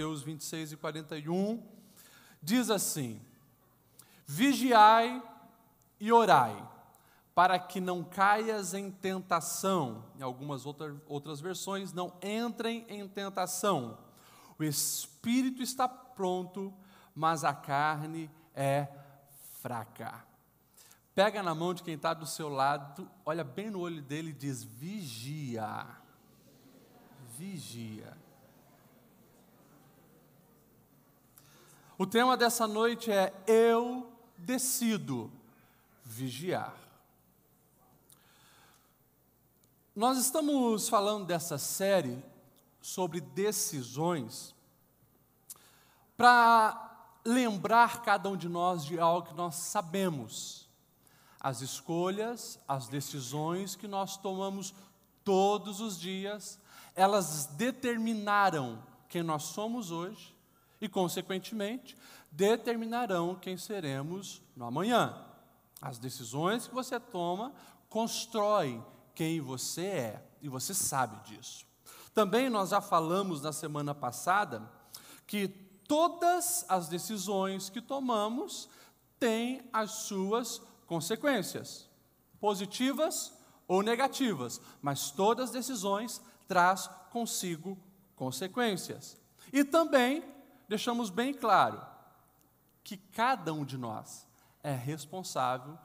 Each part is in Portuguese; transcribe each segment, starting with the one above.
Mateus 26 e 41, diz assim: vigiai e orai, para que não caias em tentação. Em algumas outras versões, não entrem em tentação. O espírito está pronto, mas a carne é fraca. Pega na mão de quem está do seu lado, olha bem no olho dele e diz: vigia. Vigia. O tema dessa noite é: eu decido vigiar. Nós estamos falando dessa série sobre decisões para lembrar cada um de nós de algo que nós sabemos. As escolhas, as decisões que nós tomamos todos os dias, elas determinaram quem nós somos hoje e, consequentemente, determinarão quem seremos no amanhã. As decisões que você toma constroem quem você é, e você sabe disso. Também nós já falamos na semana passada que todas as decisões que tomamos têm as suas consequências, positivas ou negativas, mas todas as decisões trazem consigo consequências. E também deixamos bem claro que cada um de nós é responsável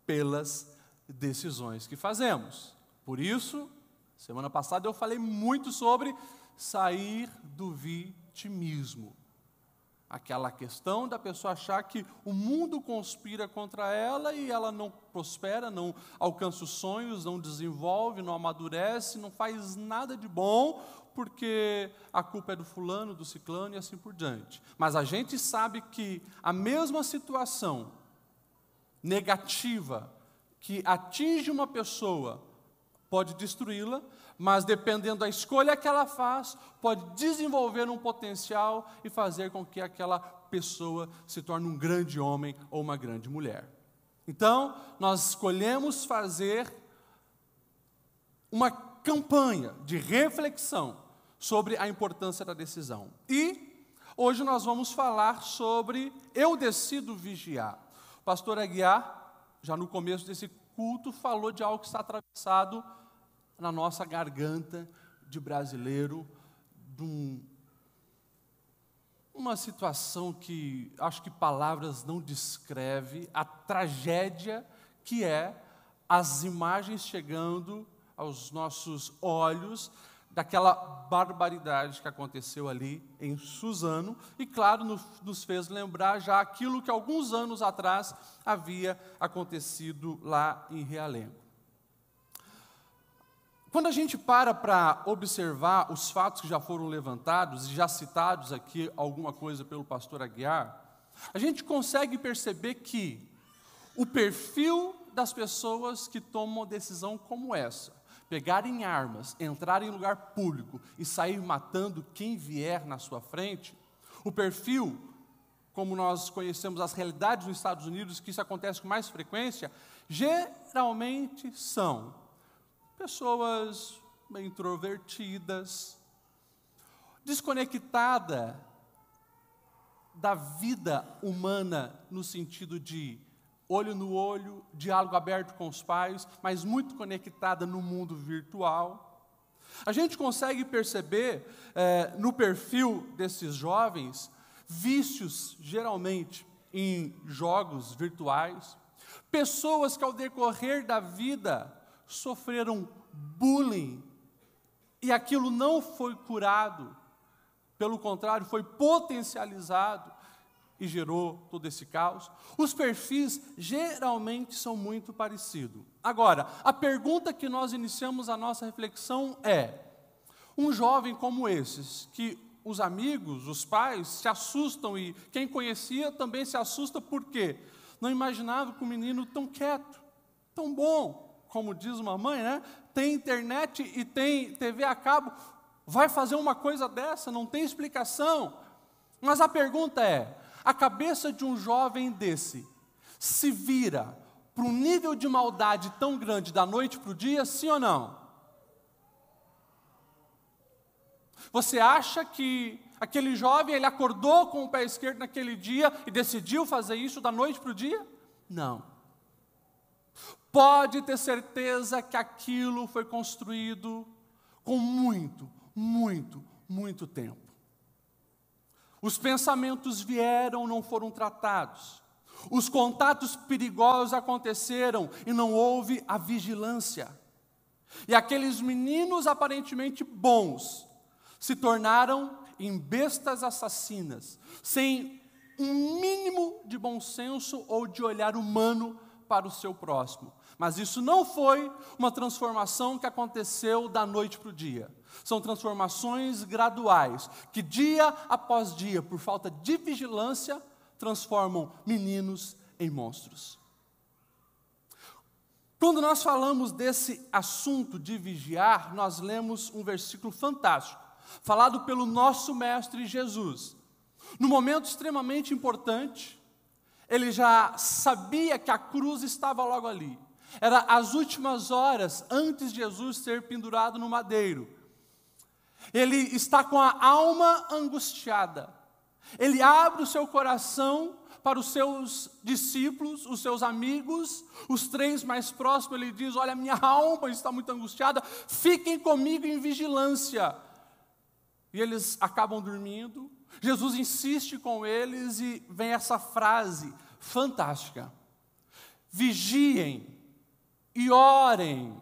pelas decisões que fazemos. Por isso, semana passada eu falei muito sobre sair do vitimismo. Aquela questão da pessoa achar que o mundo conspira contra ela e ela não prospera, não alcança os sonhos, não desenvolve, não amadurece, não faz nada de bom, porque a culpa é do fulano, do ciclano e assim por diante. Mas a gente sabe que a mesma situação negativa que atinge uma pessoa pode destruí-la, mas dependendo da escolha que ela faz, pode desenvolver um potencial e fazer com que aquela pessoa se torne um grande homem ou uma grande mulher. Então, nós escolhemos fazer uma campanha de reflexão sobre a importância da decisão. E hoje nós vamos falar sobre eu decido vigiar. O pastor Aguiar, já no começo desse culto, falou de algo que está atravessado na nossa garganta de brasileiro, de uma situação que acho que palavras não descrevem, a tragédia que é as imagens chegando aos nossos olhos daquela barbaridade que aconteceu ali em Suzano, e claro, nos fez lembrar já aquilo que alguns anos atrás havia acontecido lá em Realengo. Quando a gente para observar os fatos que já foram levantados e já citados aqui alguma coisa pelo pastor Aguiar, a gente consegue perceber que o perfil das pessoas que tomam uma decisão como essa, pegarem armas, entrarem em lugar público e sair matando quem vier na sua frente, o perfil, como nós conhecemos as realidades nos Estados Unidos, que isso acontece com mais frequência, geralmente são pessoas bem introvertidas, desconectada da vida humana no sentido de olho no olho, diálogo aberto com os pais, mas muito conectada no mundo virtual. A gente consegue perceber no perfil desses jovens vícios, geralmente, em jogos virtuais, pessoas que ao decorrer da vida sofreram bullying e aquilo não foi curado, pelo contrário, foi potencializado e gerou todo esse caos. Os perfis geralmente são muito parecidos. Agora, a pergunta que nós iniciamos a nossa reflexão é: um jovem como esses, que os amigos, os pais se assustam, e quem conhecia também se assusta, por quê? Não imaginava que um menino tão quieto, tão bom, como diz uma mãe, né? Tem internet e tem TV a cabo, vai fazer uma coisa dessa, não tem explicação. Mas a pergunta é: a cabeça de um jovem desse se vira para um nível de maldade tão grande da noite para o dia, sim ou não? Você acha que aquele jovem, ele acordou com o pé esquerdo naquele dia e decidiu fazer isso da noite para o dia? Não. Pode ter certeza que aquilo foi construído com muito, muito, muito tempo. Os pensamentos vieram, não foram tratados. Os contatos perigosos aconteceram e não houve a vigilância. E aqueles meninos aparentemente bons se tornaram em bestas assassinas, sem um mínimo de bom senso ou de olhar humano para o seu próximo. Mas isso não foi uma transformação que aconteceu da noite para o dia. São transformações graduais, que dia após dia, por falta de vigilância, transformam meninos em monstros. Quando nós falamos desse assunto de vigiar, nós lemos um versículo fantástico, falado pelo nosso Mestre Jesus. No momento extremamente importante, ele já sabia que a cruz estava logo ali. Era as últimas horas antes de Jesus ser pendurado no madeiro. Ele está com a alma angustiada. Ele abre o seu coração para os seus discípulos, os seus amigos, os 3 mais próximos. Ele diz: olha, minha alma está muito angustiada, fiquem comigo em vigilância. E eles acabam dormindo. Jesus insiste com eles e vem essa frase fantástica: vigiem e orem.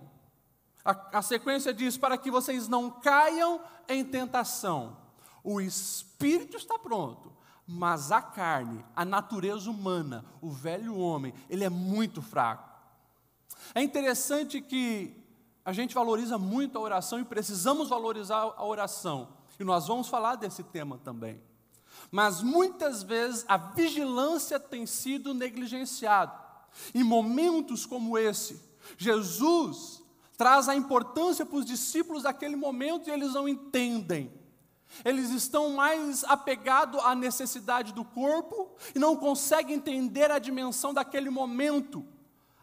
A sequência diz: para que vocês não caiam em tentação. O espírito está pronto, mas a carne, a natureza humana, o velho homem, ele é muito fraco. É interessante que a gente valoriza muito a oração e precisamos valorizar a oração. E nós vamos falar desse tema também. Mas muitas vezes a vigilância tem sido negligenciada. Em momentos como esse, Jesus traz a importância para os discípulos daquele momento e eles não entendem. Eles estão mais apegados à necessidade do corpo e não conseguem entender a dimensão daquele momento.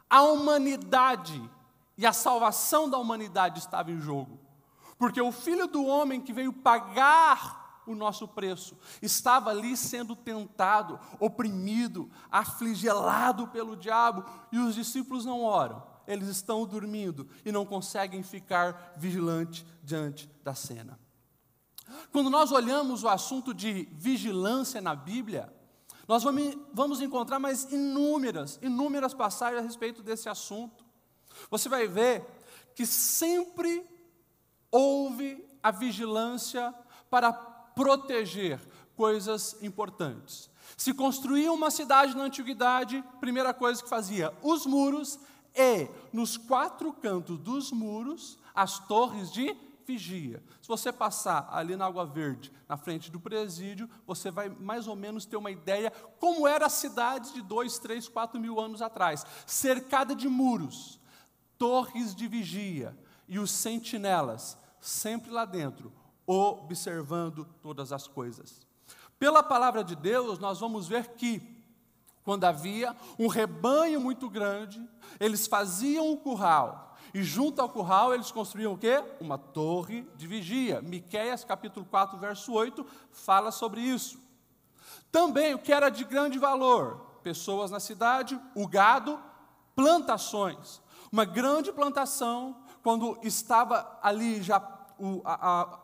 A humanidade e a salvação da humanidade estava em jogo. Porque o Filho do Homem que veio pagar o nosso preço estava ali sendo tentado, oprimido, afligelado pelo diabo, e os discípulos não oram. Eles estão dormindo e não conseguem ficar vigilantes diante da cena. Quando nós olhamos o assunto de vigilância na Bíblia, nós vamos encontrar mais inúmeras passagens a respeito desse assunto. Você vai ver que sempre houve a vigilância para proteger coisas importantes. Se construía uma cidade na antiguidade, primeira coisa que fazia, os muros, e nos 4 cantos dos muros, as torres de vigia. Se você passar ali na Água Verde, na frente do presídio, você vai mais ou menos ter uma ideia como era a cidade de 2, 3, 4 mil anos atrás. Cercada de muros, torres de vigia e os sentinelas, sempre lá dentro, observando todas as coisas. Pela palavra de Deus, nós vamos ver que, quando havia um rebanho muito grande, eles faziam um curral. E junto ao curral eles construíam o quê? Uma torre de vigia. Miqueias capítulo 4, verso 8, fala sobre isso. Também o que era de grande valor, pessoas na cidade, o gado, plantações. Uma grande plantação, quando estava ali já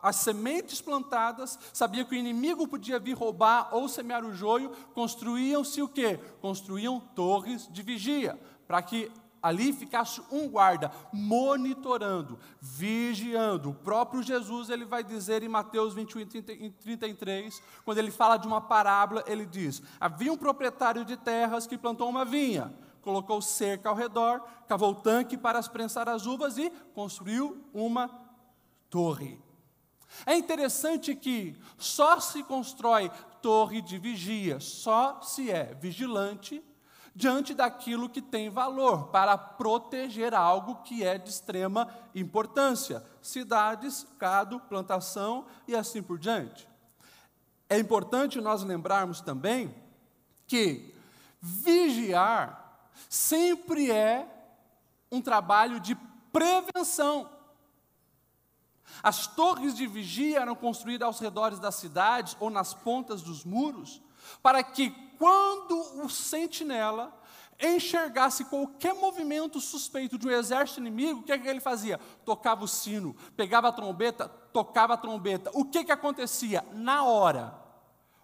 as sementes plantadas, sabia que o inimigo podia vir roubar ou semear o joio, construíam-se o quê? Construíam torres de vigia, para que ali ficasse um guarda, monitorando, vigiando. O próprio Jesus, ele vai dizer em Mateus 21 e 33, quando ele fala de uma parábola, ele diz: havia um proprietário de terras que plantou uma vinha, colocou cerca ao redor, cavou tanque para prensar as uvas e construiu uma torre. É interessante que só se constrói torre de vigia, só se é vigilante diante daquilo que tem valor, para proteger algo que é de extrema importância. Cidades, gado, plantação e assim por diante. É importante nós lembrarmos também que vigiar sempre é um trabalho de prevenção. As torres de vigia eram construídas aos redores das cidades ou nas pontas dos muros, para que quando o sentinela enxergasse qualquer movimento suspeito de um exército inimigo, o que ele fazia? Tocava o sino, pegava a trombeta, tocava a trombeta. O que acontecia? Na hora,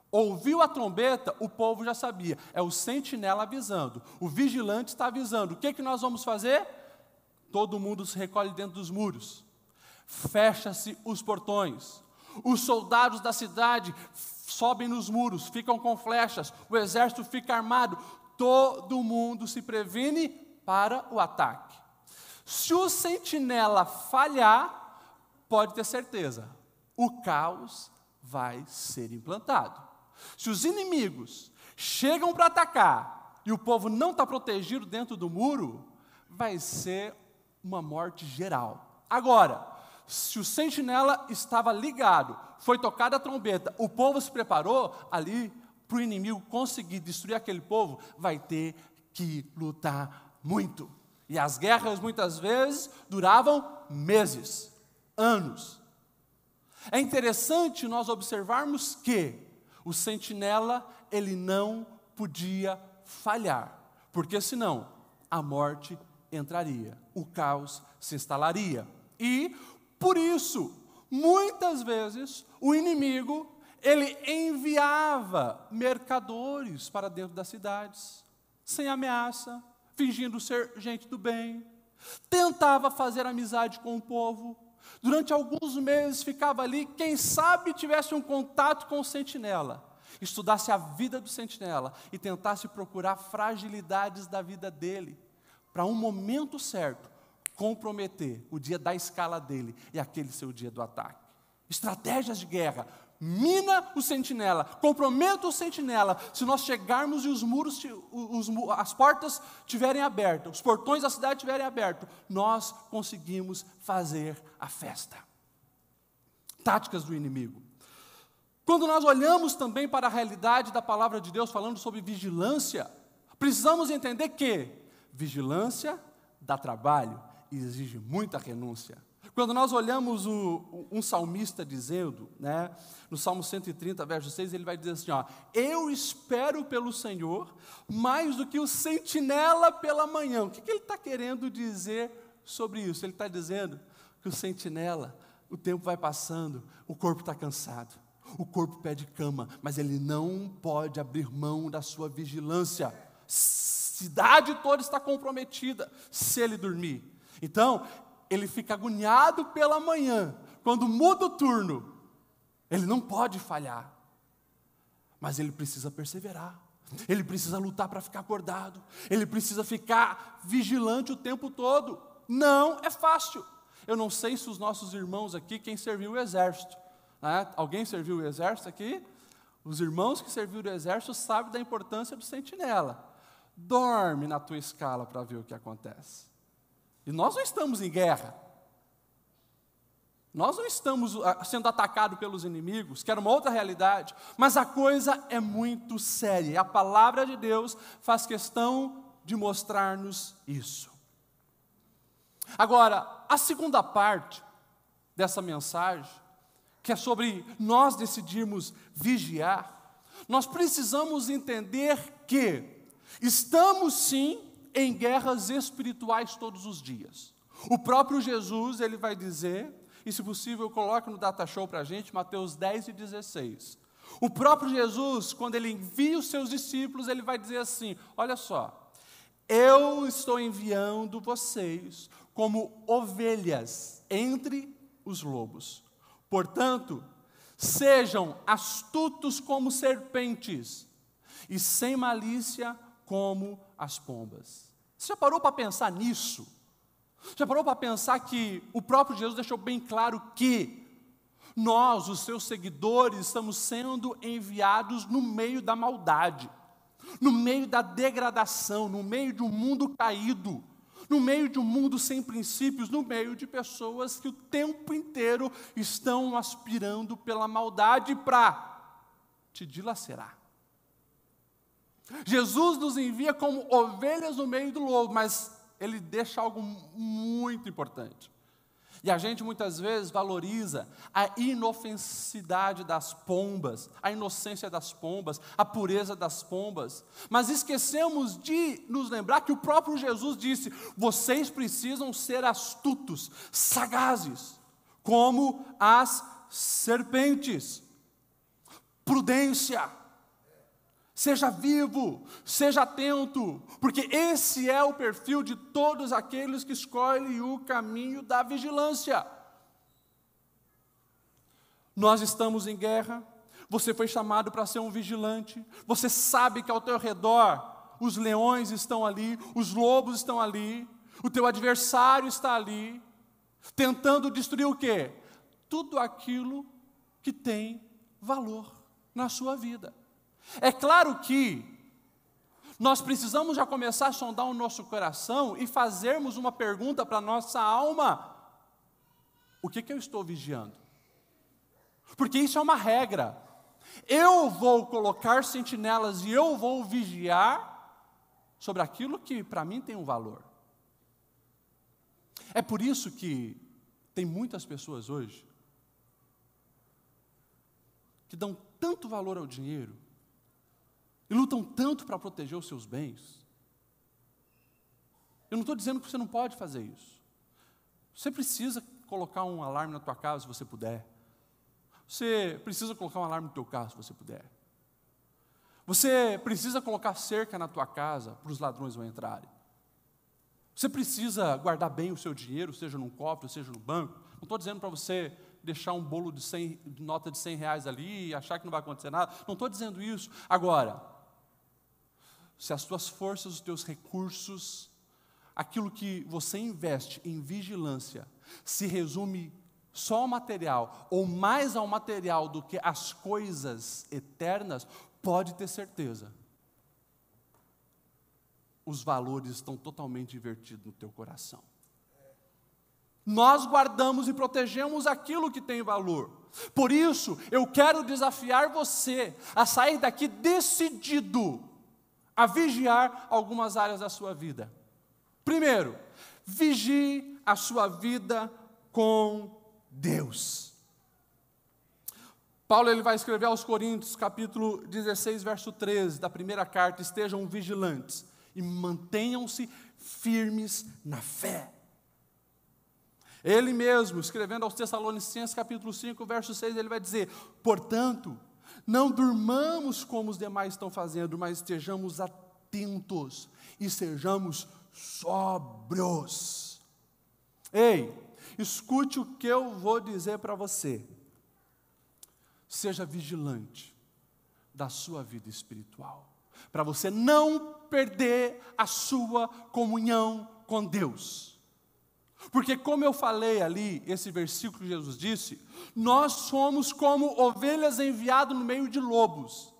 ouviu a trombeta, o povo já sabia. É o sentinela avisando, o vigilante está avisando. O que nós vamos fazer? Todo mundo se recolhe dentro dos muros. Fecha-se os portões. Os soldados da cidade sobem nos muros, ficam com flechas, o exército fica armado. Todo mundo se previne para o ataque. Se o sentinela falhar, pode ter certeza, o caos vai ser implantado. Se os inimigos chegam para atacar e o povo não está protegido dentro do muro, vai ser uma morte geral. Agora, se o sentinela estava ligado, foi tocada a trombeta, o povo se preparou ali, para o inimigo conseguir destruir aquele povo, vai ter que lutar muito. E as guerras, muitas vezes, duravam meses, anos. É interessante nós observarmos que o sentinela, ele não podia falhar, porque senão a morte entraria, o caos se instalaria. E, por isso, muitas vezes, o inimigo ele enviava mercadores para dentro das cidades, sem ameaça, fingindo ser gente do bem. Tentava fazer amizade com o povo. Durante alguns meses ficava ali, quem sabe tivesse um contato com o sentinela, estudasse a vida do sentinela e tentasse procurar fragilidades da vida dele, para um momento certo, comprometer o dia da escala dele e aquele ser o dia do ataque. Estratégias de guerra. Mina o sentinela, comprometa o sentinela. Se nós chegarmos e os muros, as portas estiverem abertas, os portões da cidade estiverem abertos, nós conseguimos fazer a festa. Táticas do inimigo. Quando nós olhamos também para a realidade da palavra de Deus, falando sobre vigilância, precisamos entender que vigilância dá trabalho e exige muita renúncia. Quando nós olhamos um salmista dizendo, no Salmo 130, verso 6, ele vai dizer assim, eu espero pelo Senhor mais do que o sentinela pela manhã. O que ele está querendo dizer sobre isso? Ele está dizendo que o sentinela, o tempo vai passando, o corpo está cansado, o corpo pede cama, mas ele não pode abrir mão da sua vigilância. A cidade toda está comprometida se ele dormir. Então, ele fica agoniado pela manhã, quando muda o turno, ele não pode falhar, mas ele precisa perseverar, ele precisa lutar para ficar acordado, ele precisa ficar vigilante o tempo todo. Não é fácil. Eu não sei se os nossos irmãos aqui, quem serviu o exército, alguém serviu o exército aqui? Os irmãos que serviram o exército sabem da importância do sentinela. Dorme na tua escala para ver o que acontece. E nós não estamos em guerra. Nós não estamos sendo atacados pelos inimigos, que era uma outra realidade, mas a coisa é muito séria. E a palavra de Deus faz questão de mostrar-nos isso. Agora, a segunda parte dessa mensagem, que é sobre nós decidirmos vigiar, nós precisamos entender que estamos sim em guerras espirituais todos os dias. O próprio Jesus, ele vai dizer, e se possível coloque no data show para a gente, Mateus 10 e 16. O próprio Jesus, quando ele envia os seus discípulos, ele vai dizer assim, olha só, eu estou enviando vocês como ovelhas entre os lobos. Portanto, sejam astutos como serpentes e sem malícia como as pombas. Você já parou para pensar nisso? Já parou para pensar que o próprio Jesus deixou bem claro que nós, os seus seguidores, estamos sendo enviados no meio da maldade, no meio da degradação, no meio de um mundo caído, no meio de um mundo sem princípios, no meio de pessoas que o tempo inteiro estão aspirando pela maldade para te dilacerar. Jesus nos envia como ovelhas no meio do lobo, mas ele deixa algo muito importante. E a gente muitas vezes valoriza a inofensidade das pombas, a inocência das pombas, a pureza das pombas, mas esquecemos de nos lembrar que o próprio Jesus disse: vocês precisam ser astutos, sagazes, como as serpentes. Prudência. Seja vivo, seja atento, porque esse é o perfil de todos aqueles que escolhem o caminho da vigilância. Nós estamos em guerra, você foi chamado para ser um vigilante, você sabe que ao teu redor os leões estão ali, os lobos estão ali, o teu adversário está ali, tentando destruir o quê? Tudo aquilo que tem valor na sua vida. É claro que nós precisamos já começar a sondar o nosso coração e fazermos uma pergunta para a nossa alma: o que eu estou vigiando? Porque isso é uma regra. Eu vou colocar sentinelas e eu vou vigiar sobre aquilo que para mim tem um valor. É por isso que tem muitas pessoas hoje que dão tanto valor ao dinheiro e lutam tanto para proteger os seus bens. Eu não estou dizendo que você não pode fazer isso. Você precisa colocar um alarme na tua casa se você puder. Você precisa colocar um alarme no teu carro se você puder. Você precisa colocar cerca na tua casa para os ladrões não entrarem. Você precisa guardar bem o seu dinheiro, seja num cofre, seja no banco. Não estou dizendo para você deixar um bolo de nota de 100 reais ali e achar que não vai acontecer nada. Não estou dizendo isso. Agora, se as tuas forças, os teus recursos, aquilo que você investe em vigilância, se resume só ao material, ou mais ao material do que as coisas eternas, pode ter certeza, os valores estão totalmente invertidos no teu coração. Nós guardamos e protegemos aquilo que tem valor. Por isso, eu quero desafiar você a sair daqui decidido a vigiar algumas áreas da sua vida. Primeiro, vigie a sua vida com Deus. Paulo ele vai escrever aos Coríntios, capítulo 16, verso 13, da primeira carta: estejam vigilantes e mantenham-se firmes na fé. Ele mesmo, escrevendo aos Tessalonicenses, capítulo 5, verso 6, ele vai dizer: portanto, não durmamos como os demais estão fazendo, mas estejamos atentos e sejamos sóbrios. Ei, escute o que eu vou dizer para você. Seja vigilante da sua vida espiritual, para você não perder a sua comunhão com Deus. Porque como eu falei ali, esse versículo que Jesus disse, nós somos como ovelhas enviadas no meio de lobos.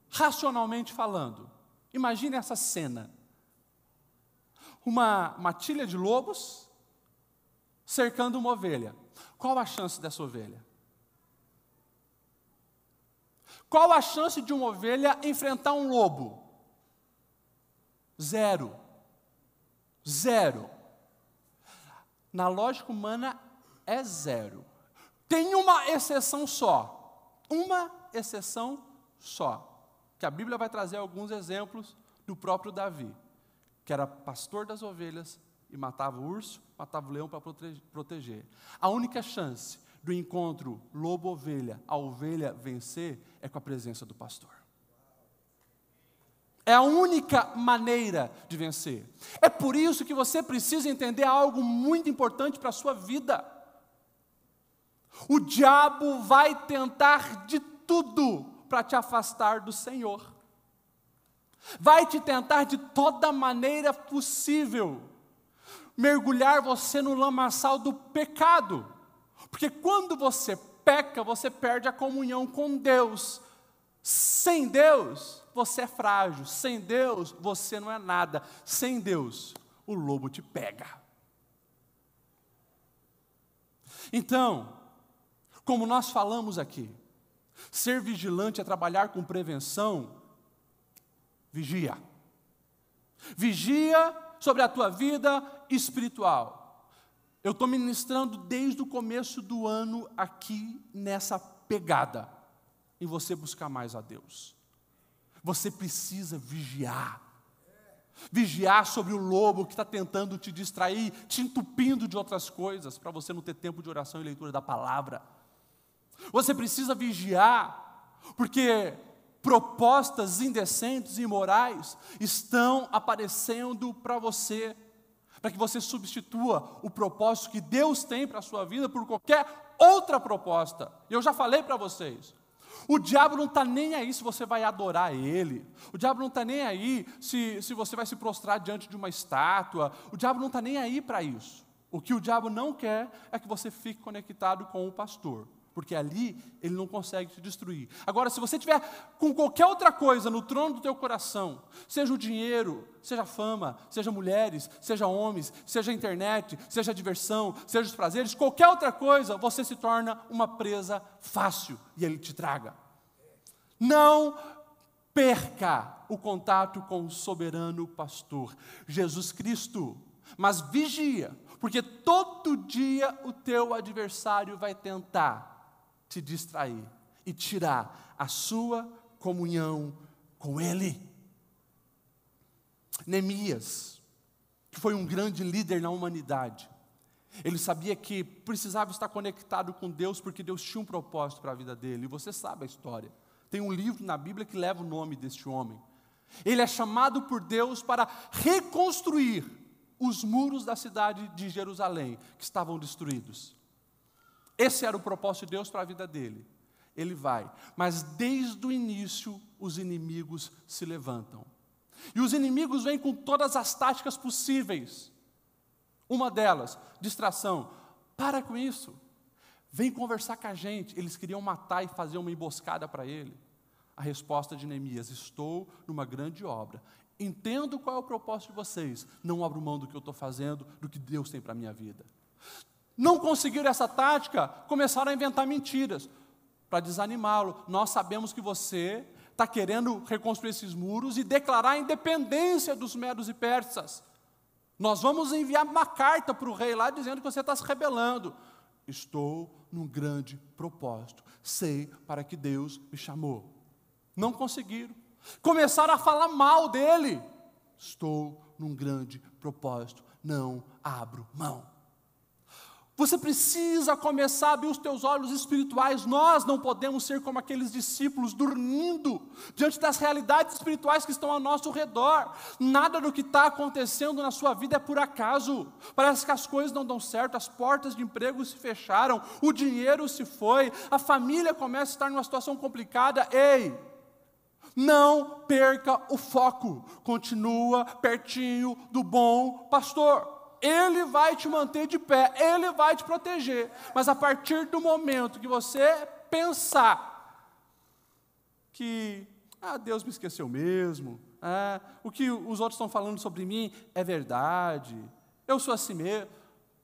Racionalmente falando, imagine essa cena. Uma matilha de lobos cercando uma ovelha. Qual a chance dessa ovelha? Qual a chance de uma ovelha enfrentar um lobo? Zero. Zero. Na lógica humana é zero. Tem uma exceção só. Uma exceção só. Que a Bíblia vai trazer alguns exemplos do próprio Davi, que era pastor das ovelhas e matava o urso, matava o leão para proteger. A única chance do encontro lobo-ovelha, a ovelha vencer, é com a presença do pastor. É a única maneira de vencer. É por isso que você precisa entender algo muito importante para a sua vida. O diabo vai tentar de tudo para te afastar do Senhor. Vai te tentar de toda maneira possível mergulhar você no lamaçal do pecado. Porque quando você peca, você perde a comunhão com Deus. Sem Deus, você é frágil. Sem Deus, você não é nada. Sem Deus, o lobo te pega. Então, como nós falamos aqui, ser vigilante é trabalhar com prevenção. Vigia. Vigia sobre a tua vida espiritual. Eu estou ministrando desde o começo do ano aqui nessa pegada, em você buscar mais a Deus. Você precisa vigiar. Vigiar sobre o lobo que está tentando te distrair, te entupindo de outras coisas, para você não ter tempo de oração e leitura da palavra. Você precisa vigiar, porque propostas indecentes e imorais estão aparecendo para você, para que você substitua o propósito que Deus tem para a sua vida por qualquer outra proposta. Eu já falei para vocês, o diabo não está nem aí se você vai adorar ele, o diabo não está nem aí se você vai se prostrar diante de uma estátua, o diabo não está nem aí para isso. O que o diabo não quer é que você fique conectado com o pastor, porque ali ele não consegue te destruir. Agora, se você tiver com qualquer outra coisa no trono do teu coração, seja o dinheiro, seja a fama, seja mulheres, seja homens, seja a internet, seja a diversão, seja os prazeres, qualquer outra coisa, você se torna uma presa fácil e ele te traga. Não perca o contato com o soberano pastor, Jesus Cristo, mas vigia, porque todo dia o teu adversário vai tentar te distrair e tirar a sua comunhão com Ele. Neemias, que foi um grande líder na humanidade, ele sabia que precisava estar conectado com Deus, porque Deus tinha um propósito para a vida dele, e você sabe a história. Tem um livro na Bíblia que leva o nome deste homem. Ele é chamado por Deus para reconstruir os muros da cidade de Jerusalém, que estavam destruídos. Esse era o propósito de Deus para a vida dele. Ele vai, mas desde o início os inimigos se levantam. E os inimigos vêm com todas as táticas possíveis. Uma delas, distração. Para com isso. Vem conversar com a gente. Eles queriam matar e fazer uma emboscada para ele. A resposta de Neemias: estou numa grande obra. Entendo qual é o propósito de vocês. Não abro mão do que eu estou fazendo, do que Deus tem para a minha vida. Não conseguiram essa tática, começaram a inventar mentiras para desanimá-lo. Nós sabemos que você está querendo reconstruir esses muros e declarar a independência dos medos e persas. Nós vamos enviar uma carta para o rei lá dizendo que você está se rebelando. Estou num grande propósito. Sei para que Deus me chamou. Não conseguiram. Começaram a falar mal dele. Estou num grande propósito. Não abro mão. Você precisa começar a abrir os teus olhos espirituais. Nós não podemos ser como aqueles discípulos dormindo diante das realidades espirituais que estão ao nosso redor. Nada do que está acontecendo na sua vida é por acaso. Parece que as coisas não dão certo, as portas de emprego se fecharam, o dinheiro se foi, a família começa a estar numa situação complicada. Ei! Não perca o foco. Continua pertinho do bom pastor. Ele vai te manter de pé, Ele vai te proteger. Mas a partir do momento que você pensar que Deus me esqueceu mesmo, o que os outros estão falando sobre mim é verdade, eu sou assim mesmo,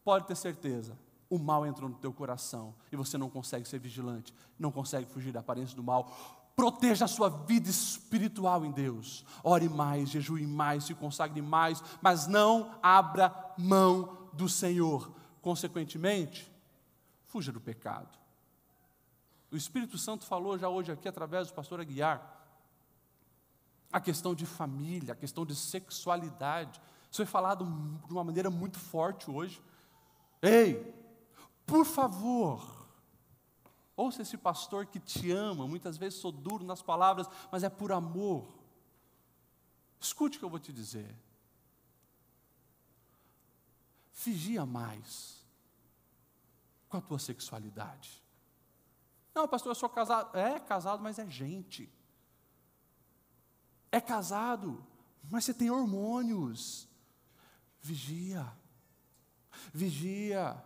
pode ter certeza, o mal entrou no teu coração e você não consegue ser vigilante, não consegue fugir da aparência do mal. Proteja a sua vida espiritual em Deus. Ore mais, jejue mais, se consagre mais, mas não abra mão do Senhor. Consequentemente, fuja do pecado. O Espírito Santo falou já hoje aqui através do pastor Aguiar. A questão de família, a questão de sexualidade. Isso foi falado de uma maneira muito forte hoje. Ei, por favor, ouça esse pastor que te ama. Muitas vezes sou duro nas palavras, mas é por amor. Escute o que eu vou te dizer. Vigia mais com a tua sexualidade. Não, pastor, eu sou casado. É casado, mas é gente. É casado, mas você tem hormônios. Vigia. Vigia.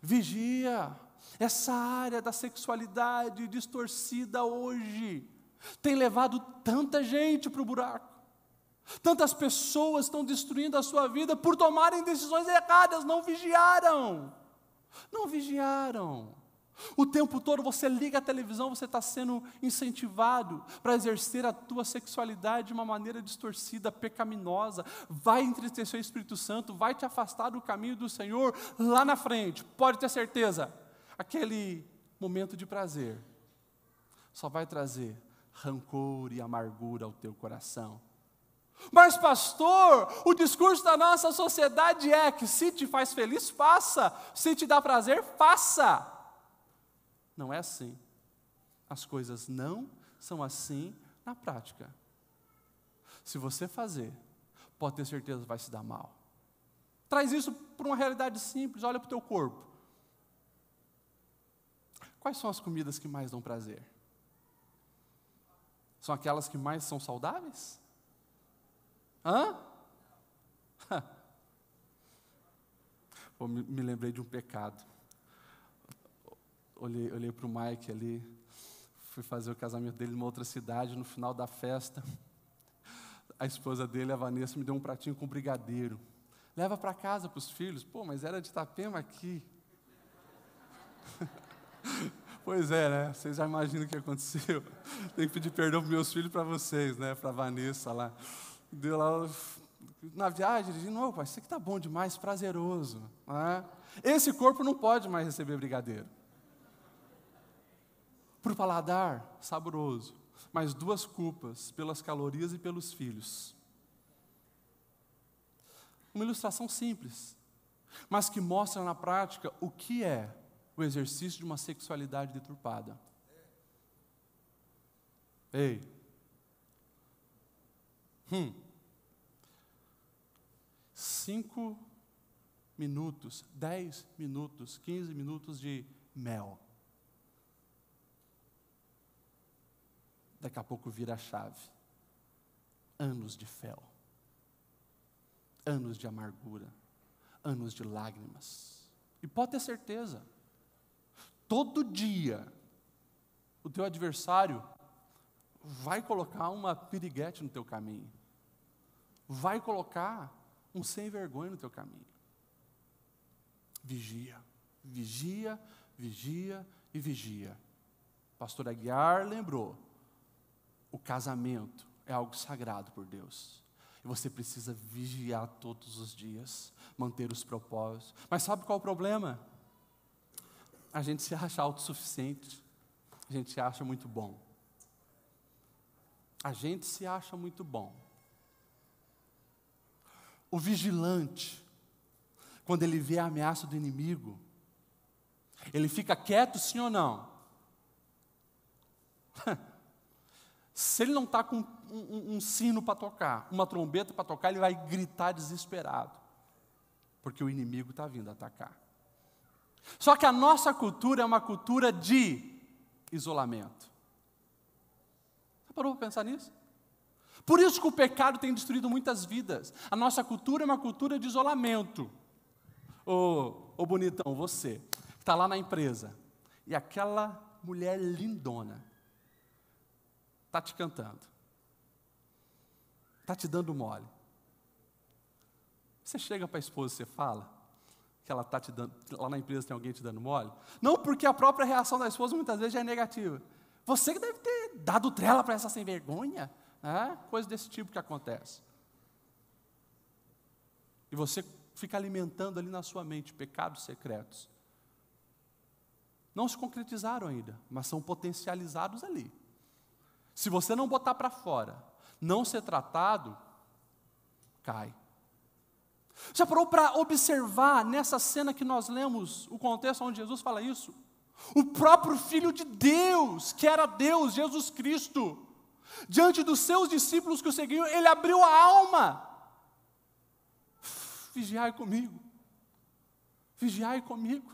Vigia. Essa área da sexualidade distorcida hoje tem levado tanta gente para o buraco. Tantas pessoas estão destruindo a sua vida por tomarem decisões erradas, não vigiaram. Não vigiaram. O tempo todo você liga a televisão, você está sendo incentivado para exercer a tua sexualidade de uma maneira distorcida, pecaminosa, vai entristecer o Espírito Santo, vai te afastar do caminho do Senhor lá na frente, pode ter certeza. Aquele momento de prazer só vai trazer rancor e amargura ao teu coração. Mas pastor, o discurso da nossa sociedade é que se te faz feliz, faça, se te dá prazer, faça. Não é assim. As coisas não são assim na prática. Se você fazer, pode ter certeza que vai se dar mal. Traz isso para uma realidade simples, olha para o teu corpo. Quais são as comidas que mais dão prazer? São aquelas que mais são saudáveis? Me lembrei de um pecado. Olhei para o Mike ali, fui fazer o casamento dele numa outra cidade, no final da festa, a esposa dele, a Vanessa, me deu um pratinho com brigadeiro. Leva para casa para os filhos. Pô, mas era de Itapema aqui. Pois é, né? Vocês já imaginam o que aconteceu. Tenho que pedir perdão para meus filhos e para vocês, né? Para a Vanessa lá. Deu lá, na viagem, ele disse, não, pai, isso aqui está bom demais, prazeroso. Né? Esse corpo não pode mais receber brigadeiro. Para o paladar, saboroso, mas 2 culpas, pelas calorias e pelos filhos. Uma ilustração simples, mas que mostra na prática o que é o exercício de uma sexualidade deturpada. Ei. 5 minutos, 10 minutos, 15 minutos de mel. Daqui a pouco vira a chave. Anos de fel. Anos de amargura. Anos de lágrimas. E pode ter certeza, todo dia, o teu adversário vai colocar uma piriguete no teu caminho. Vai colocar um sem vergonha no teu caminho. Vigia, vigia, vigia e vigia. Pastor Aguiar lembrou, o casamento é algo sagrado por Deus. E você precisa vigiar todos os dias, manter os propósitos. Mas sabe qual é o problema? A gente se acha autossuficiente. A gente se acha muito bom. A gente se acha muito bom. O vigilante, quando ele vê a ameaça do inimigo, ele fica quieto, sim ou não? Se ele não está com um sino para tocar, uma trombeta para tocar, ele vai gritar desesperado, porque o inimigo está vindo atacar. Só que a nossa cultura é uma cultura de isolamento. Você parou para pensar nisso? Por isso que o pecado tem destruído muitas vidas. A nossa cultura é uma cultura de isolamento. Ô bonitão, você, que está lá na empresa, e aquela mulher lindona, está te cantando, está te dando mole. Você chega para a esposa e você fala que ela está te dando, lá na empresa tem alguém te dando mole? Não, porque a própria reação da esposa muitas vezes já é negativa. Você que deve ter dado trela para essa sem vergonha, né? Coisa desse tipo que acontece. E você fica alimentando ali na sua mente pecados secretos. Não se concretizaram ainda, mas são potencializados ali. Se você não botar para fora, não ser tratado, cai. Já parou para observar nessa cena que nós lemos, o contexto onde Jesus fala isso? O próprio Filho de Deus, que era Deus, Jesus Cristo, diante dos seus discípulos que o seguiam, ele abriu a alma. Vigiai comigo. Vigiai comigo.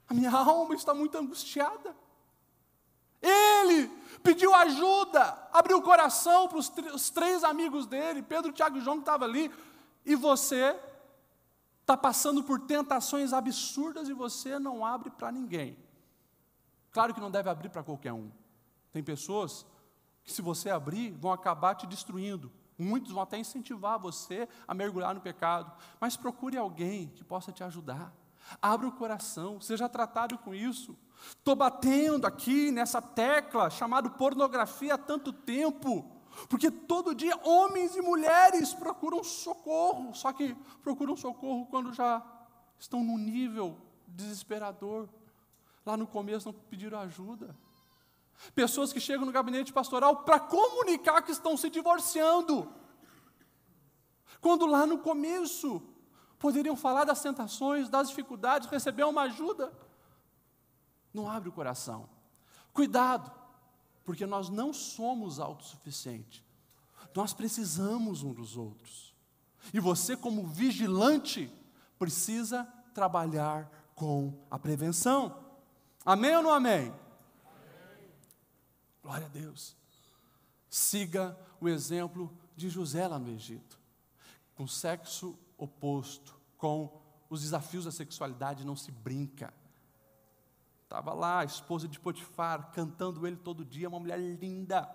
A minha alma está muito angustiada. Ele pediu ajuda, abriu o coração para os 3 amigos dele, Pedro, Tiago e João, que estavam ali, e você está passando por tentações absurdas e você não abre para ninguém. Claro que não deve abrir para qualquer um. Tem pessoas que, se você abrir, vão acabar te destruindo. Muitos vão até incentivar você a mergulhar no pecado. Mas procure alguém que possa te ajudar. Abra o coração, seja tratado com isso. Estou batendo aqui nessa tecla chamada pornografia há tanto tempo, porque todo dia homens e mulheres procuram socorro, só que procuram socorro quando já estão num nível desesperador. Lá no começo não pediram ajuda. Pessoas que chegam no gabinete pastoral para comunicar que estão se divorciando, quando lá no começo poderiam falar das tentações, das dificuldades, receber uma ajuda. Não abre o coração. Cuidado, porque nós não somos autossuficientes. Nós precisamos uns dos outros. E você, como vigilante, precisa trabalhar com a prevenção. Amém ou não amém? Amém. Glória a Deus. Siga o exemplo de José lá no Egito. Com sexo oposto, com os desafios da sexualidade não se brinca. Estava lá a esposa de Potifar, cantando ele todo dia, uma mulher linda,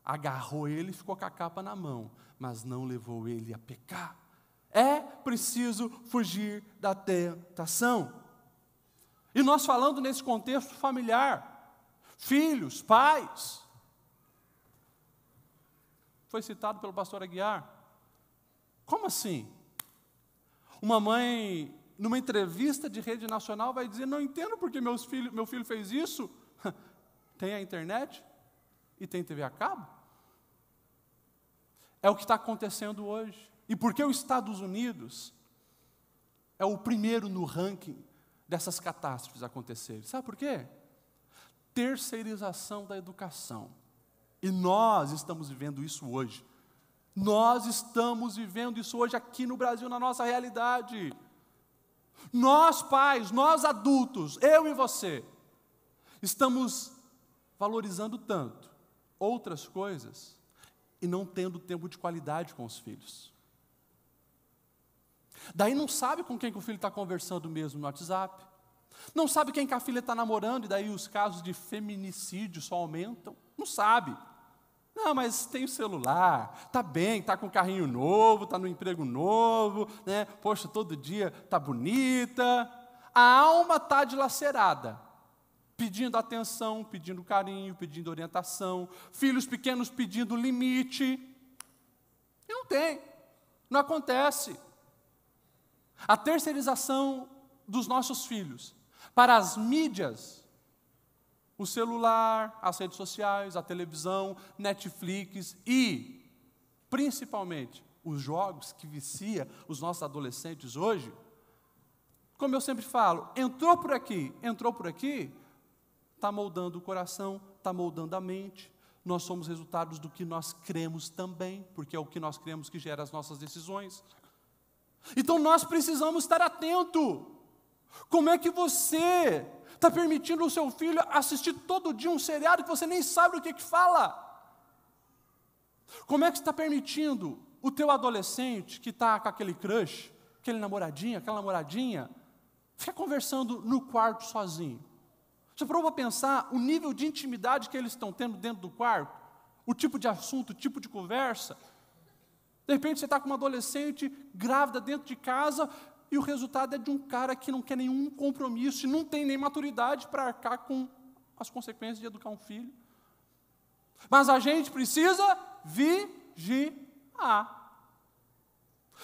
agarrou ele e ficou com a capa na mão, mas não levou ele a pecar. É preciso fugir da tentação. E nós falando nesse contexto familiar, filhos, pais, foi citado pelo pastor Aguiar. Como assim? Uma mãe, numa entrevista de rede nacional, vai dizer, não entendo porque meu filho fez isso. Tem a internet e tem TV a cabo. É o que está acontecendo hoje. E por que os Estados Unidos é o primeiro no ranking dessas catástrofes acontecerem? Sabe por quê? Terceirização da educação. E nós estamos vivendo isso hoje. Nós estamos vivendo isso hoje aqui no Brasil, na nossa realidade. Nós pais, nós adultos, eu e você, estamos valorizando tanto outras coisas e não tendo tempo de qualidade com os filhos. Daí não sabe com quem que o filho está conversando mesmo no WhatsApp. Não sabe quem que a filha está namorando, e daí os casos de feminicídio só aumentam. Não sabe. Não, mas tem o celular, está bem, está com um carrinho novo, está no emprego novo, né? Poxa, todo dia está bonita. A alma está dilacerada, pedindo atenção, pedindo carinho, pedindo orientação, filhos pequenos pedindo limite. E não tem, não acontece. A terceirização dos nossos filhos para as mídias, o celular, as redes sociais, a televisão, Netflix e, principalmente, os jogos que vicia os nossos adolescentes hoje, como eu sempre falo, entrou por aqui, está moldando o coração, está moldando a mente. Nós somos resultados do que nós cremos também, porque é o que nós cremos que gera as nossas decisões. Então nós precisamos estar atento. Como é que você está permitindo o seu filho assistir todo dia um seriado que você nem sabe o que fala? Como é que você está permitindo o teu adolescente que está com aquele crush, aquela namoradinha, ficar conversando no quarto sozinho? Você parou para pensar o nível de intimidade que eles estão tendo dentro do quarto? O tipo de assunto, o tipo de conversa? De repente você está com uma adolescente grávida dentro de casa e o resultado é de um cara que não quer nenhum compromisso e não tem nem maturidade para arcar com as consequências de educar um filho. Mas a gente precisa vigiar.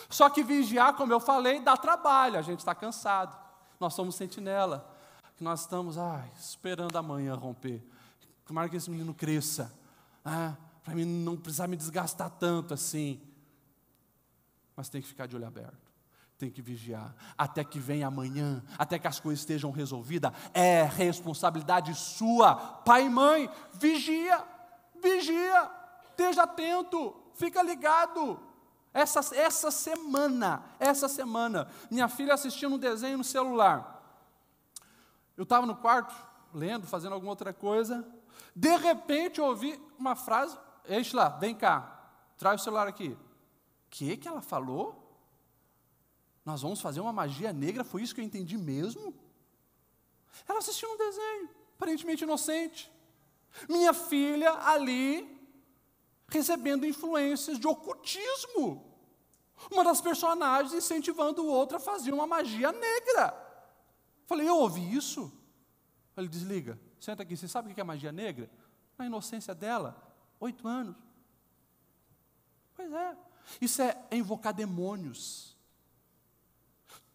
Só que vigiar, como eu falei, dá trabalho, a gente está cansado. Nós somos sentinela, que nós estamos esperando amanhã romper. Tomara que esse menino cresça, para mim não precisar me desgastar tanto assim. Mas tem que ficar de olho aberto. Tem que vigiar, até que venha amanhã, até que as coisas estejam resolvidas. É responsabilidade sua, pai e mãe. Vigia, esteja atento, fica ligado. Essa semana, minha filha assistindo um desenho no celular. Eu estava no quarto, lendo, fazendo alguma outra coisa. De repente eu ouvi uma frase, eixe lá, vem cá, traz o celular aqui. O que ela falou? Nós vamos fazer uma magia negra, foi isso que eu entendi mesmo? Ela assistiu um desenho, aparentemente inocente. Minha filha ali, recebendo influências de ocultismo. Uma das personagens incentivando o outro a fazer uma magia negra. Falei, eu ouvi isso? Ele desliga, senta aqui, você sabe o que é magia negra? Na inocência dela, 8 anos. Pois é, isso é invocar demônios.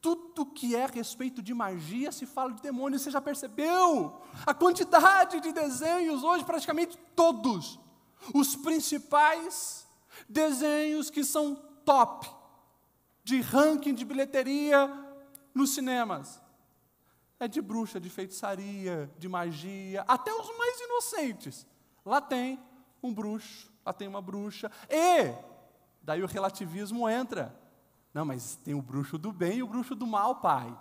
Tudo que é a respeito de magia se fala de demônios, você já percebeu? A quantidade de desenhos hoje, praticamente todos, os principais desenhos que são top, de ranking de bilheteria nos cinemas, é de bruxa, de feitiçaria, de magia, até os mais inocentes. Lá tem um bruxo, lá tem uma bruxa, e daí o relativismo entra. Não, mas tem o bruxo do bem e o bruxo do mal, pai.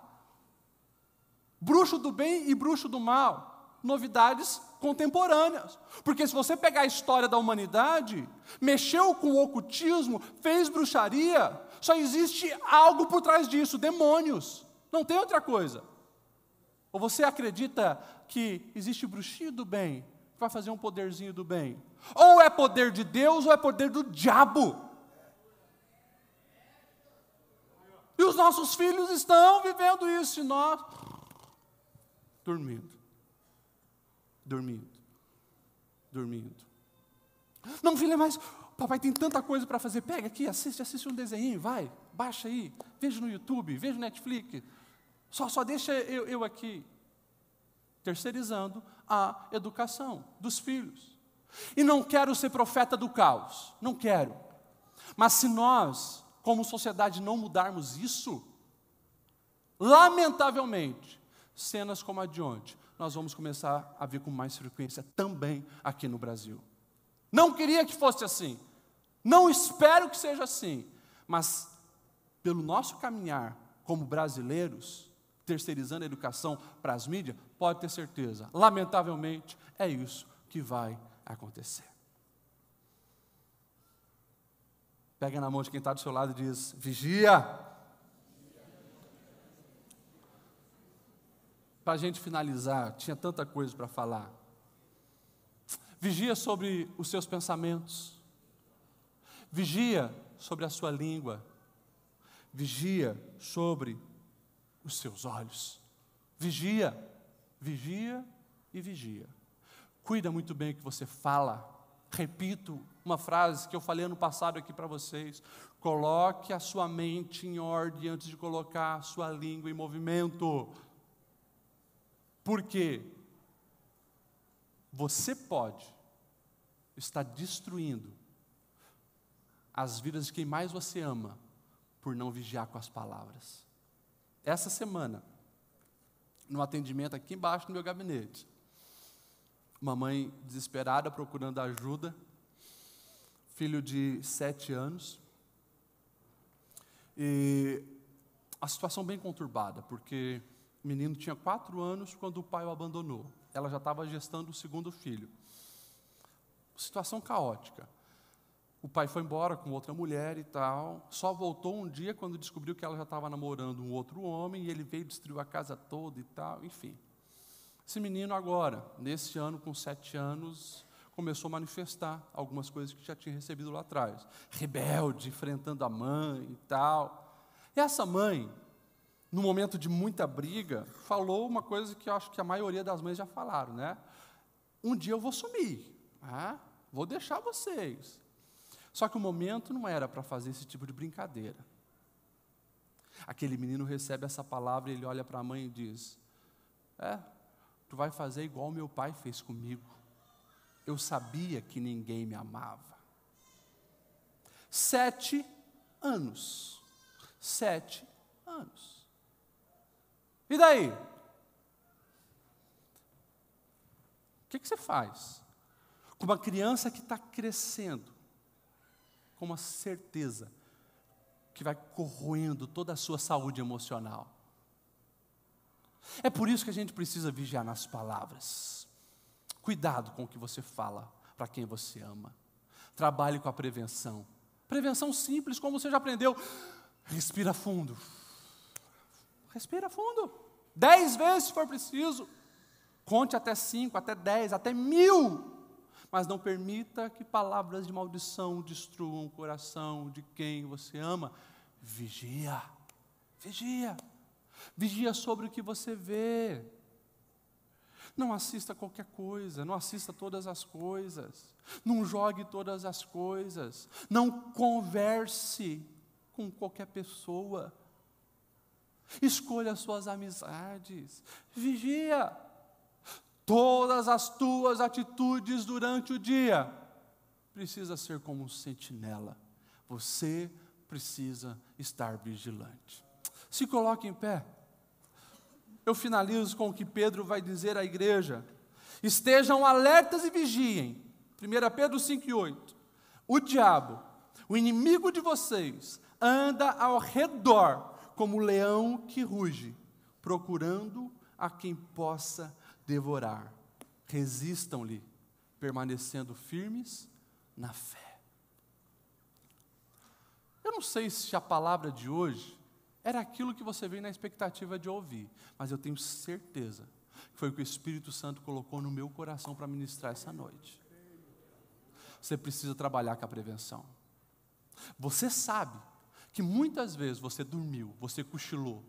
Bruxo do bem e bruxo do mal, novidades contemporâneas. Porque se você pegar a história da humanidade, mexeu com o ocultismo, fez bruxaria, só existe algo por trás disso, demônios. Não tem outra coisa. Ou você acredita que existe bruxinho do bem, que vai fazer um poderzinho do bem? Ou é poder de Deus ou é poder do diabo. E os nossos filhos estão vivendo isso, e nós dormindo. Não, filha, mas papai tem tanta coisa para fazer. Pega aqui, assiste um desenho, vai, baixa aí, veja no YouTube, veja no Netflix. Só deixa eu aqui, terceirizando a educação dos filhos. E não quero ser profeta do caos, não quero. Mas se nós, como sociedade, não mudarmos isso, lamentavelmente, cenas como a de ontem, nós vamos começar a ver com mais frequência também aqui no Brasil. Não queria que fosse assim, não espero que seja assim, mas pelo nosso caminhar como brasileiros, terceirizando a educação para as mídias, pode ter certeza, lamentavelmente, é isso que vai acontecer. Pega na mão de quem está do seu lado e diz, vigia. Para a gente finalizar, tinha tanta coisa para falar. Vigia sobre os seus pensamentos. Vigia sobre a sua língua. Vigia sobre os seus olhos. Vigia, vigia e vigia. Cuida muito bem o que você fala. Repito uma frase que eu falei ano passado aqui para vocês. Coloque a sua mente em ordem antes de colocar a sua língua em movimento. Porque você pode estar destruindo as vidas de quem mais você ama por não vigiar com as palavras. Essa semana, no atendimento aqui embaixo do meu gabinete, uma mãe desesperada procurando ajuda, filho de 7 anos, e a situação bem conturbada, porque o menino tinha 4 anos quando o pai o abandonou. Ela já estava gestando o segundo filho. Situação caótica. O pai foi embora com outra mulher e tal, só voltou um dia quando descobriu que ela já estava namorando um outro homem, e ele veio e destruiu a casa toda e tal, enfim. Esse menino agora, nesse ano, com 7 anos, começou a manifestar algumas coisas que já tinha recebido lá atrás. Rebelde, enfrentando a mãe e tal. E essa mãe, num momento de muita briga, falou uma coisa que eu acho que a maioria das mães já falaram, né? Um dia eu vou sumir, vou deixar vocês. Só que o momento não era para fazer esse tipo de brincadeira. Aquele menino recebe essa palavra e ele olha para a mãe e diz, tu vai fazer igual meu pai fez comigo. Eu sabia que ninguém me amava. 7 anos. 7 anos. E daí? O que você faz com uma criança que está crescendo, com uma certeza que vai corroendo toda a sua saúde emocional? É por isso que a gente precisa vigiar nas palavras. Cuidado com o que você fala para quem você ama. Trabalhe com a prevenção. Prevenção simples, como você já aprendeu. Respira fundo. Respira fundo. 10 vezes se for preciso. Conte até 5, até 10, até 1000. Mas não permita que palavras de maldição destruam o coração de quem você ama. Vigia, vigia, vigia sobre o que você vê. Não assista qualquer coisa, não assista todas as coisas, não jogue todas as coisas, não converse com qualquer pessoa. Escolha as suas amizades, vigia. Todas as tuas atitudes durante o dia precisa ser como um sentinela. Você precisa estar vigilante. Se coloque em pé. Eu finalizo com o que Pedro vai dizer à igreja. Estejam alertas e vigiem. 1 Pedro 5:8. O diabo, o inimigo de vocês, anda ao redor como um leão que ruge, procurando a quem possa devorar. Resistam-lhe, permanecendo firmes na fé. Eu não sei se a palavra de hoje era aquilo que você veio na expectativa de ouvir, mas eu tenho certeza que foi o que o Espírito Santo colocou no meu coração para ministrar essa noite. Você precisa trabalhar com a prevenção. Você sabe que muitas vezes você dormiu, você cochilou,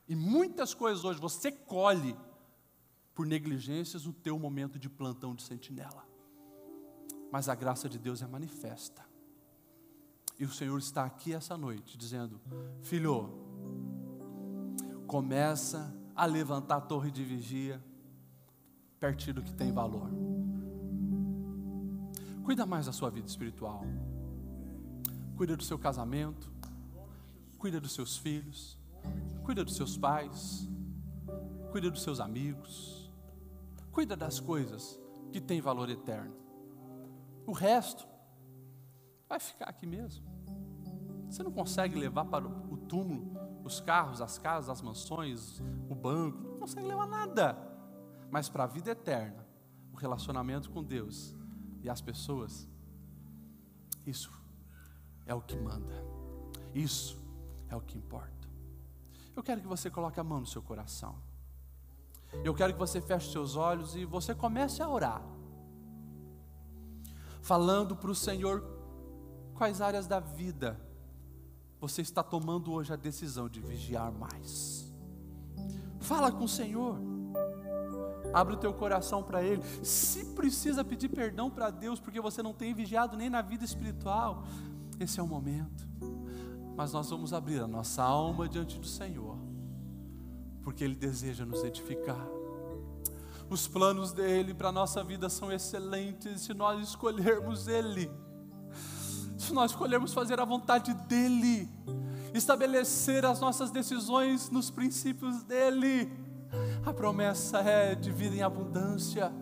e muitas coisas hoje você colhe por negligências no teu momento de plantão de sentinela. Mas a graça de Deus é manifesta. E o Senhor está aqui essa noite dizendo: filho, começa a levantar a torre de vigia pertinho do que tem valor. Cuida mais da sua vida espiritual. Cuida do seu casamento. Cuida dos seus filhos. Cuida dos seus pais. Cuida dos seus amigos. Cuida das coisas que têm valor eterno. O resto vai ficar aqui mesmo. Você não consegue levar para o túmulo os carros, as casas, as mansões, o banco, não consegue levar nada. Mas para a vida eterna, o relacionamento com Deus e as pessoas, isso é o que manda. Isso é o que importa. Eu quero que você coloque a mão no seu coração. Eu quero que você feche seus olhos e você comece a orar, falando para o Senhor quais áreas da vida você está tomando hoje a decisão de vigiar mais. Fala com o Senhor, abre o teu coração para Ele. Se precisa pedir perdão para Deus porque você não tem vigiado nem na vida espiritual, esse é o momento. Mas nós vamos abrir a nossa alma diante do Senhor, porque Ele deseja nos edificar. Os planos dEle para a nossa vida são excelentes, se nós escolhermos Ele, se nós escolhermos fazer a vontade dEle, estabelecer as nossas decisões nos princípios dEle. A promessa é de vida em abundância,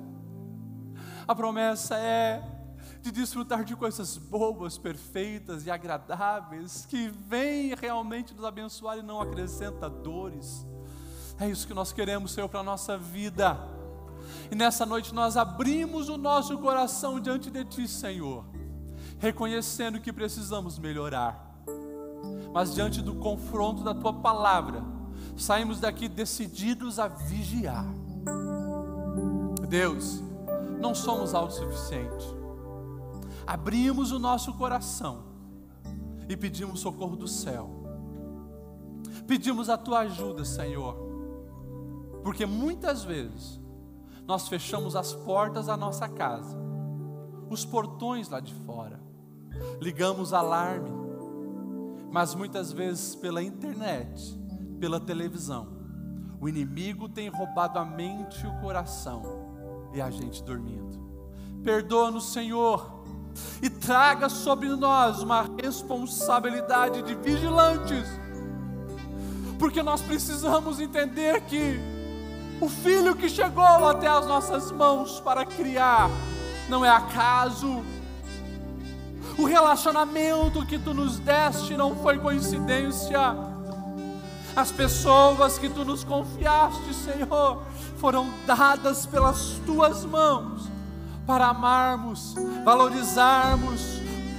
a promessa é de desfrutar de coisas boas, perfeitas e agradáveis, que vem realmente nos abençoar e não acrescenta dores. É isso que nós queremos, Senhor, para a nossa vida. E nessa noite nós abrimos o nosso coração diante de Ti, Senhor, reconhecendo que precisamos melhorar. Mas diante do confronto da Tua palavra, saímos daqui decididos a vigiar. Deus, não somos autossuficientes. Abrimos o nosso coração e pedimos socorro do céu. Pedimos a Tua ajuda, Senhor, porque muitas vezes nós fechamos as portas da nossa casa, os portões lá de fora, ligamos alarme, mas muitas vezes pela internet, pela televisão, o inimigo tem roubado a mente e o coração, e a gente dormindo. Perdoa-nos, Senhor, e traga sobre nós uma responsabilidade de vigilantes, porque nós precisamos entender que o filho que chegou até as nossas mãos para criar não é acaso. O relacionamento que Tu nos deste não foi coincidência. As pessoas que Tu nos confiaste, Senhor, foram dadas pelas Tuas mãos para amarmos, valorizarmos,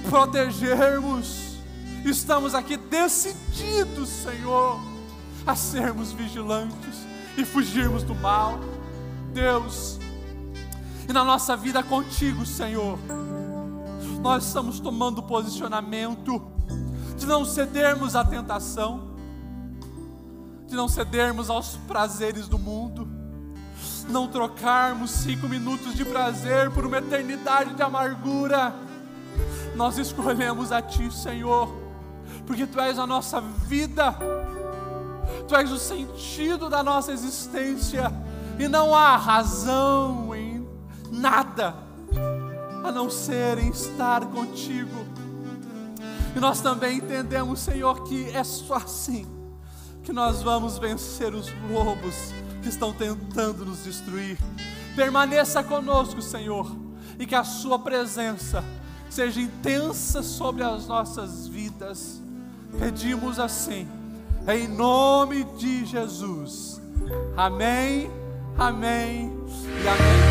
protegermos. Estamos aqui decididos, Senhor, a sermos vigilantes e fugirmos do mal. Deus, e na nossa vida contigo, Senhor, nós estamos tomando posicionamento de não cedermos à tentação, de não cedermos aos prazeres do mundo, não trocarmos 5 minutos de prazer por uma eternidade de amargura. Nós escolhemos a Ti, Senhor, porque Tu és a nossa vida, Tu és o sentido da nossa existência, e não há razão em nada a não ser em estar contigo. E nós também entendemos, Senhor, que é só assim que nós vamos vencer os lobos que estão tentando nos destruir. Permaneça conosco, Senhor, e que a Sua presença seja intensa sobre as nossas vidas. Pedimos assim, em nome de Jesus. Amém, amém e amém.